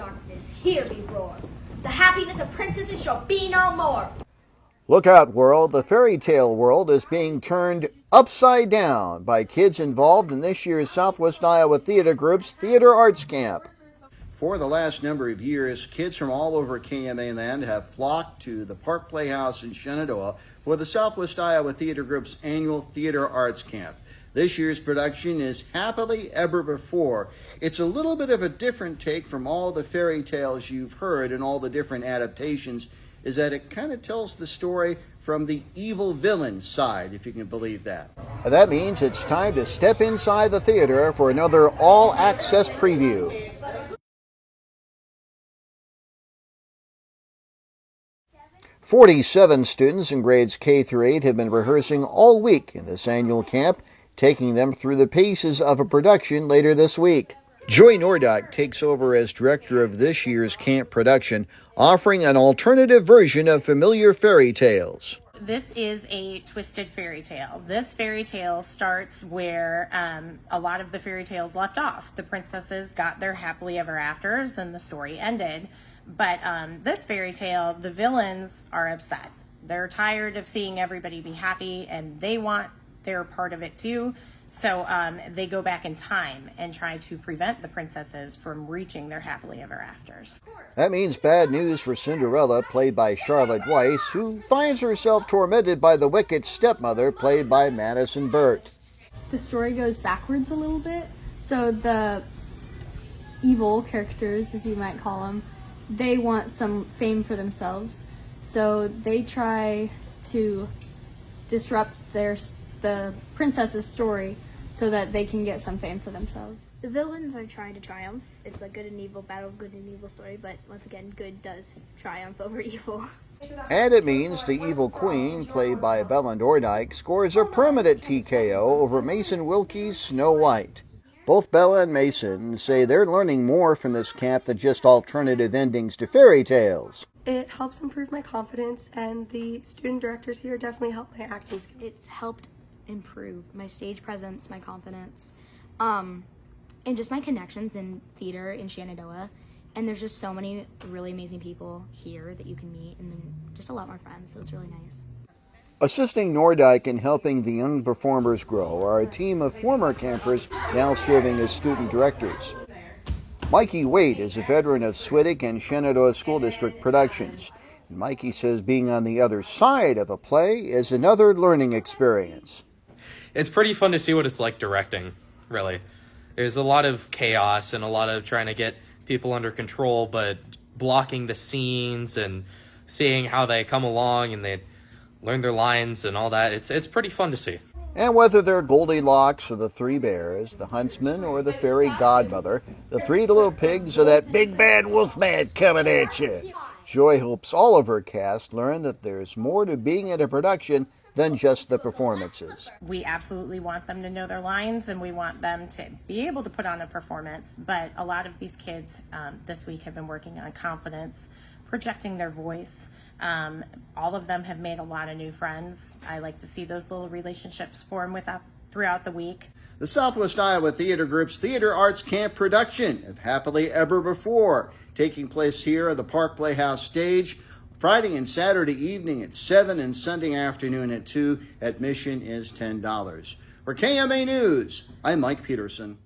darkness, hear me roar. The happiness of princesses shall be no more. Look out, world. The fairy tale world is being turned upside down by kids involved in this year's Southwest Iowa Theater Group's Theater Arts Camp. For the last number of years, kids from all over KMA land have flocked to the Park Playhouse in Shenandoah for the Southwest Iowa Theater Group's annual Theater Arts Camp. This year's production is Happily Ever Before. It's a little bit of a different take from all the fairy tales you've heard and all the different adaptations, is that it kind of tells the story from the evil villain side, if you can believe that. That means it's time to step inside the theater for another all-access preview. "47 students in grades K through 8 have been rehearsing all week in this annual camp, taking them through the paces of a production later this week. Joy Nordock takes over as director of this year's camp production, offering an alternative version of familiar fairy tales. This is a twisted fairy tale. This fairy tale starts where a lot of the fairy tales left off. The princesses got their happily ever afters and the story ended. But this fairy tale, the villains are upset. They're tired of seeing everybody be happy and they want their part of it too. So they go back in time and try to prevent the princesses from reaching their happily ever afters. That means bad news for Cinderella, played by Charlotte Weiss, who finds herself tormented by the wicked stepmother, played by Madison Burt. The story goes backwards a little bit. So the evil characters, as you might call them, they want some fame for themselves. So they try to disrupt the princess's story so that they can get some fame for themselves. The villains are trying to triumph. It's a good and evil battle, good and evil story, but once again, good does triumph over evil. And it means the evil queen, played by Bella Nordyke, scores a permanent TKO over Mason Wilkie's Snow White. Both Bella and Mason say they're learning more from this camp than just alternative endings to fairy tales. It helps improve my confidence, and the student directors here definitely help my acting skills. It's helped improve my stage presence, my confidence, and just my connections in theater in Shenandoah. And there's just so many really amazing people here that you can meet, and then just a lot more friends, so it's really nice. Assisting Nordyke in helping the young performers grow are a team of former campers now serving as student directors. Mikey Waite is a veteran of SWITG and Shenandoah School District productions. And Mikey says being on the other side of a play is another learning experience. It's pretty fun to see what it's like directing, really. There's a lot of chaos and a lot of trying to get people under control, but blocking the scenes and seeing how they come along and they learn their lines and all that. It's pretty fun to see. And whether they're Goldilocks or the Three Bears, the Huntsman or the Fairy Godmother, the Three Little Pigs or that big bad wolfman coming at you, Joy hopes all of her cast learn that there's more to being in a production than just the performances. We absolutely want them to know their lines and we want them to be able to put on a performance, but a lot of these kids this week have been working on confidence, projecting their voice. All of them have made a lot of new friends. I like to see those little relationships form throughout the week. The Southwest Iowa Theater Group's Theater Arts Camp production of Happily Ever Before, taking place here at the Park Playhouse stage Friday and Saturday evening at 7 and Sunday afternoon at 2. Admission is $10. For KMA News, I'm Mike Peterson.